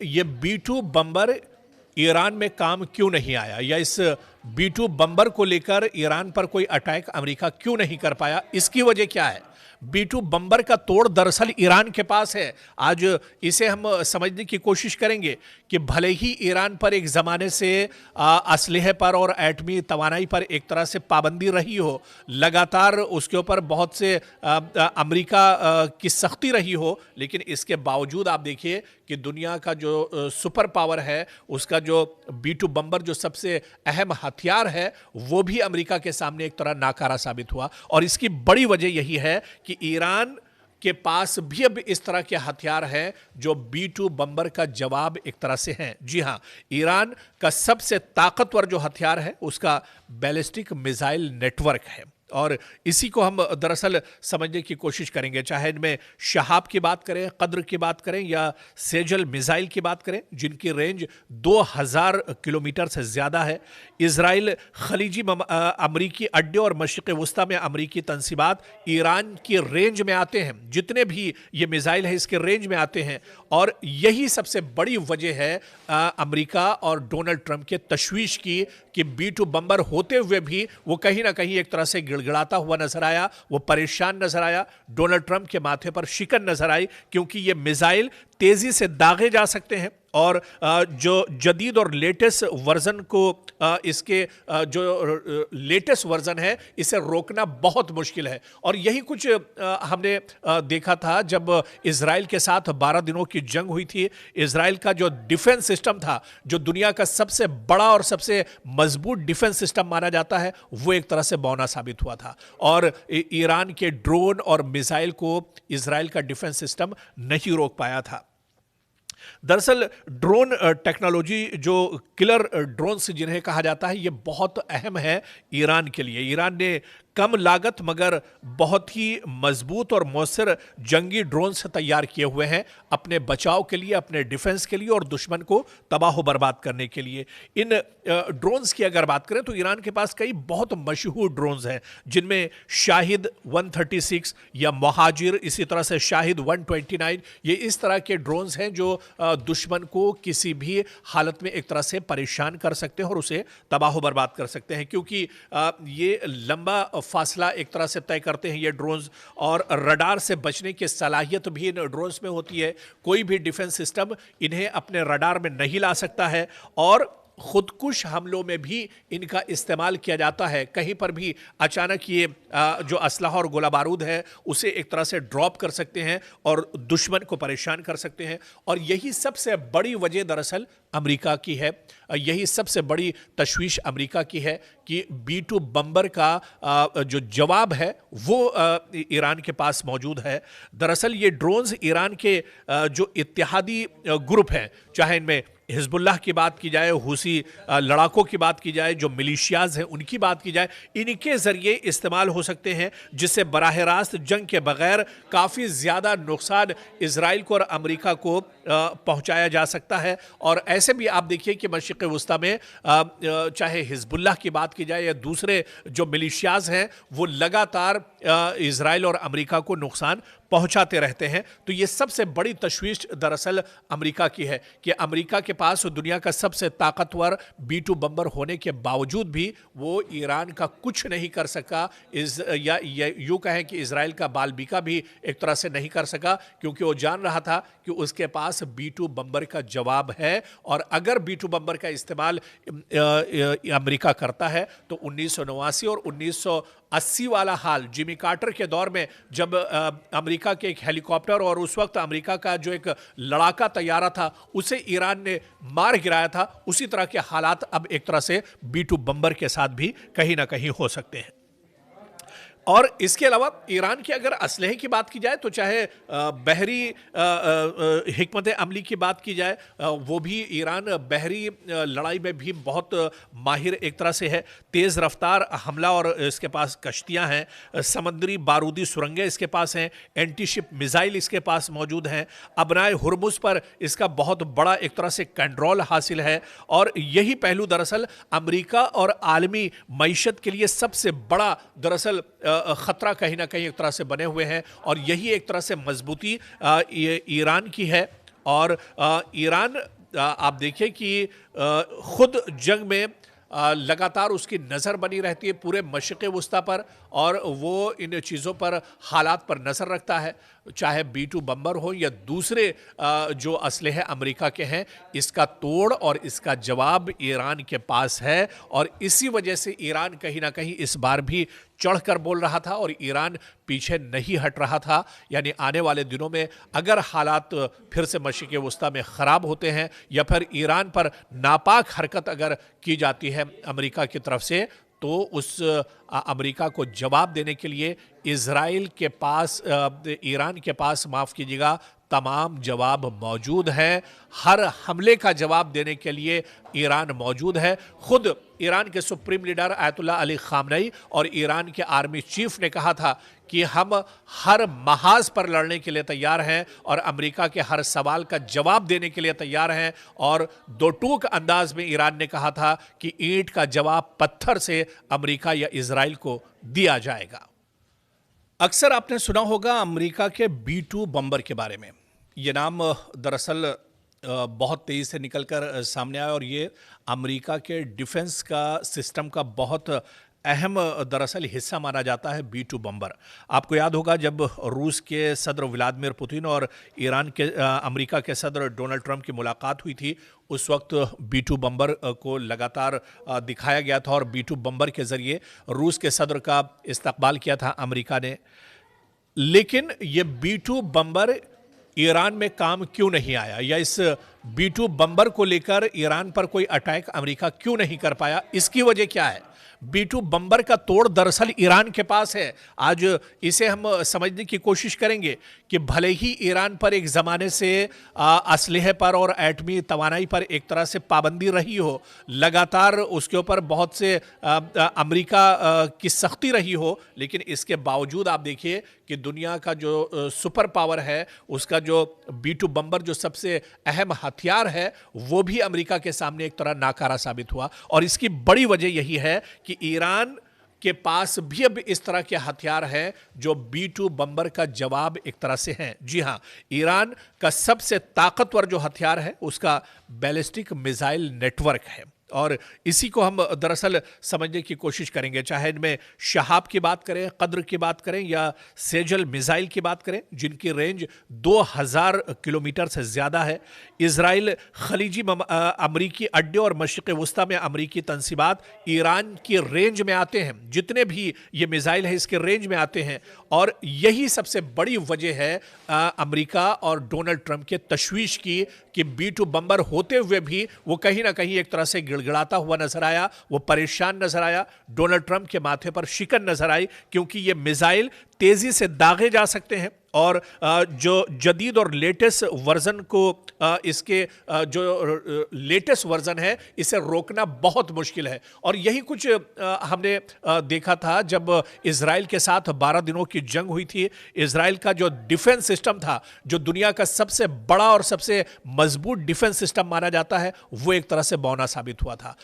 ये B2 बम्बर Iran में काम क्यों नहीं आया, या इस B2 बम्बर को लेकर ईरान पर कोई अटैक अमेरिका क्यों नहीं कर पाया, इसकी वजह क्या है? B2 बम्बर का तोड़ दरअसल ईरान के पास है। आज इसे हम समझने की कोशिश करेंगे कि भले ही ईरान पर एक ज़माने से असलहे पर और एटमी तवानाई पर एक तरह से पाबंदी रही हो, लगातार उसके ऊपर बहुत से अमेरिका की सख्ती रही हो, लेकिन इसके बावजूद आप देखिए कि दुनिया का जो सुपर पावर है, उसका जो B2 बम्बर जो सबसे अहम हथियार है, वो भी अमेरिका के सामने एक तरह नाकारा साबित हुआ। और इसकी बड़ी वजह यही है कि ईरान के पास भी अब इस तरह के हथियार हैं जो B2 बम्बर का जवाब एक तरह से हैं। जी हां, ईरान का सबसे ताकतवर जो हथियार है उसका बैलिस्टिक मिसाइल नेटवर्क है, और इसी को हम दरअसल समझने की कोशिश करेंगे। चाहे इनमें शहाब की बात करें, कद्र की बात करें, या सेजल मिसाइल की बात करें, जिनकी रेंज 2000 किलोमीटर से ज़्यादा है। इजराइल खलीजी अमरीकी अड्डे और मशरिक़ वस्ता में अमरीकी तंसीबात ईरान की रेंज में आते हैं। जितने भी ये मिसाइल है इसके रेंज में आते हैं, और यही सबसे बड़ी वजह है अमरीका और डोनाल्ड ट्रंप के तशवीश की कि B2 बम्बर होते हुए भी वो कहीं ना कहीं एक तरह से गिड़गिड़ाता हुआ नजर आया, वो परेशान नजर आया। डोनाल्ड ट्रंप के माथे पर शिकन नजर आई, क्योंकि ये मिसाइल तेजी से दागे जा सकते हैं, और जो जदीद और लेटेस्ट वर्जन को इसके जो लेटेस्ट वर्जन है इसे रोकना बहुत मुश्किल है। और यही कुछ हमने देखा था जब इजराइल के साथ 12 दिनों की जंग हुई थी। इजराइल का जो डिफेंस सिस्टम था, जो दुनिया का सबसे बड़ा और सबसे मजबूत डिफेंस सिस्टम माना जाता है, वो एक तरह से बौना साबित हुआ था, और ईरान के ड्रोन और मिसाइल को इजराइल का डिफेंस सिस्टम नहीं रोक पाया था। दरअसल ड्रोन टेक्नोलॉजी, जो किलर ड्रोन्स जिन्हें कहा जाता है, ये बहुत अहम है ईरान के लिए। ईरान ने कम लागत मगर बहुत ही मजबूत और मौसर जंगी ड्रोन्स तैयार किए हुए हैं अपने बचाव के लिए, अपने डिफेंस के लिए और दुश्मन को तबाह बर्बाद करने के लिए। इन ड्रोन्स की अगर बात करें तो ईरान के पास कई बहुत मशहूर ड्रोन्स हैं, जिनमें शाहिद 136 या मुहाजिर, इसी तरह से शाहिद 129, ये इस तरह के ड्रोन्स हैं जो दुश्मन को किसी भी हालत में एक तरह से परेशान कर सकते हैं और उसे तबाह बर्बाद कर सकते हैं, क्योंकि ये लंबा फासला एक तरह से तय करते हैं ये ड्रोन्स, और रडार से बचने की सलाहियत भी इन ड्रोन्स में होती है। कोई भी डिफेंस सिस्टम इन्हें अपने रडार में नहीं ला सकता है, और खुदकुश हमलों में भी इनका इस्तेमाल किया जाता है। कहीं पर भी अचानक ये जो असलहा और गोला बारूद है उसे एक तरह से ड्रॉप कर सकते हैं और दुश्मन को परेशान कर सकते हैं। और यही सबसे बड़ी वजह दरअसल अमेरिका की है, यही सबसे बड़ी तशवीश अमेरिका की है कि B2 बम्बर का जो जवाब है वो ईरान के पास मौजूद है। दरअसल ये ड्रोन्स ईरान के जो इत्तेहादी ग्रुप हैं, चाहे इनमें हिजबुल्लाह की बात की जाए, हुसी लड़ाकों की बात की जाए, जो मिलिशियाज हैं उनकी बात की जाए, इनके ज़रिए इस्तेमाल हो सकते हैं, जिससे बराह रास्त जंग के बगैर काफ़ी ज़्यादा नुकसान इजराइल को और अमेरिका को पहुंचाया जा सकता है। और ऐसे भी आप देखिए कि मशरिक़ वस्ता में चाहे हिजबुल्लाह की बात की जाए या दूसरे जो मिलिशियाज हैं, वो लगातार इजराइल और अमेरिका को नुकसान पहुंचाते रहते हैं। तो ये सबसे बड़ी तशवीश दरअसल अमेरिका की है कि अमेरिका के पास दुनिया का सबसे ताकतवर B2 बम्बर होने के बावजूद भी वो ईरान का कुछ नहीं कर सका, या यूँ कहें कि इजराइल का बालबीका भी एक तरह से नहीं कर सका, क्योंकि वो जान रहा था कि उसके पास B2 बम्बर का जवाब है। और अगर B2 बम्बर का इस्तेमाल अमेरिका करता है तो 1989 और 1980 वाला हाल, जिमी कार्टर के दौर में जब अमेरिका के एक हेलीकॉप्टर और उस वक्त अमेरिका का जो एक लड़ाका तैयारा था उसे ईरान ने मार गिराया था, उसी तरह के हालात अब एक तरह से B2 बम्बर के साथ भी कहीं ना कहीं हो सकते हैं। और इसके अलावा ईरान के अगर असलहे की बात की जाए तो चाहे बहरी हिकमत अमली की बात की जाए, वो भी ईरान बहरी लड़ाई में भी बहुत माहिर एक तरह से है। तेज़ रफ्तार हमला और इसके पास कश्तियां हैं, समुद्री बारूदी सुरंगें इसके पास हैं, एंटी शिप मिसाइल इसके पास मौजूद हैं, अबनाए हुर्मुज पर इसका बहुत बड़ा एक तरह से कंट्रोल हासिल है। और यही पहलू दरअसल अमेरिका और आलमी मईशत के लिए सबसे बड़ा दरअसल खतरा कहीं ना कहीं एक तरह से बने हुए हैं, और यही एक तरह से मजबूती ईरान की है। और ईरान आप देखिए कि खुद जंग में लगातार उसकी नज़र बनी रहती है पूरे मशरिक़ वुस्ता पर, और वो इन चीज़ों पर, हालात पर नज़र रखता है, चाहे B-2 बम्बर हो या दूसरे जो असलहे अमेरिका के हैं। इसका तोड़ और इसका जवाब ईरान के पास है, और इसी वजह से ईरान कहीं ना कहीं इस बार भी चढ़कर बोल रहा था और ईरान पीछे नहीं हट रहा था। यानी आने वाले दिनों में अगर हालात फिर से मशरिक़ वुस्ता में ख़राब होते हैं या फिर ईरान पर नापाक हरकत अगर की जाती है अमेरिका की तरफ से, तो उस अमेरिका को जवाब देने के लिए इज़राइल के पास, ईरान के पास माफ़ कीजिएगा, तमाम जवाब मौजूद हैं। हर हमले का जवाब देने के लिए ईरान मौजूद है। खुद ईरान के सुप्रीम लीडर आयतुल्लाह अली ख़ामनेई और ईरान के आर्मी चीफ ने कहा था कि हम हर महाज पर लड़ने के लिए तैयार हैं और अमेरिका के हर सवाल का जवाब देने के लिए तैयार हैं। और दो टूक अंदाज में ईरान ने कहा था कि ईंट का जवाब पत्थर से अमेरिका या इजराइल को दिया जाएगा। अक्सर आपने सुना होगा अमेरिका के B-2 बम्बर के बारे में। ये नाम दरअसल बहुत तेज़ी से निकलकर सामने आया और ये अमेरिका के डिफेंस का सिस्टम का बहुत अहम दरअसल हिस्सा माना जाता है B-2 बम्बर। आपको याद होगा जब रूस के सदर व्लादिमीर पुतिन और ईरान के अमेरिका के सदर डोनाल्ड ट्रंप की मुलाकात हुई थी, उस वक्त B-2 बम्बर को लगातार दिखाया गया था और B-2 बम्बर के ज़रिए रूस के सदर का इस्तकबाल किया था अमेरिका ने। लेकिन ये B-2 बम्बर ईरान में काम क्यों नहीं आया, या इस B-2 बम्बर को लेकर ईरान पर कोई अटैक अमेरिका क्यों नहीं कर पाया, इसकी वजह क्या है? B-2 बम्बर का तोड़ दरअसल ईरान के पास है। आज इसे हम समझने की कोशिश करेंगे कि भले ही ईरान पर एक ज़माने से असलहे पर और एटमी तवानाई पर एक तरह से पाबंदी रही हो, लगातार उसके ऊपर बहुत से अमेरिका की सख्ती रही हो, लेकिन इसके बावजूद आप देखिए कि दुनिया का जो सुपर पावर है, उसका जो B-2 बम्बर जो सबसे अहम हथियार है, वो भी अमेरिका के सामने एक तरह नाकारा साबित हुआ। और इसकी बड़ी वजह यही है कि ईरान के पास भी अब इस तरह के हथियार हैं जो B-2 बम्बर का जवाब एक तरह से हैं। जी हां, ईरान का सबसे ताकतवर जो हथियार है उसका बैलिस्टिक मिसाइल नेटवर्क है, और इसी को हम दरअसल समझने की कोशिश करेंगे। चाहे इनमें शहाब की बात करें, कद्र की बात करें या सेजल मिसाइल की बात करें, जिनकी रेंज 2000 किलोमीटर से ज़्यादा है। इजराइल खलीजी अमरीकी अड्डे और मशरिक़ वुस्ता में अमरीकी तंसीबात ईरान की रेंज में आते हैं। जितने भी ये मिसाइल है इसके रेंज में आते हैं, और यही सबसे बड़ी वजह है अमेरिका और डोनाल्ड ट्रंप के तशवीश की कि B-2 बम्बर होते हुए भी वो कहीं ना कहीं एक तरह से गिड़गिड़ाता हुआ नजर आया, वो परेशान नजर आया। डोनाल्ड ट्रंप के माथे पर शिकन नजर आई, क्योंकि ये मिसाइल तेजी से दागे जा सकते हैं और जो जदीद और लेटेस्ट वर्जन को इसके जो लेटेस्ट वर्जन है इसे रोकना बहुत मुश्किल है। और यही कुछ हमने देखा था जब इजराइल के साथ 12 दिनों की जंग हुई थी। इजराइल का जो डिफेंस सिस्टम था, जो दुनिया का सबसे बड़ा और सबसे मजबूत डिफेंस सिस्टम माना जाता है, वो एक तरह से बौना साबित हुआ था।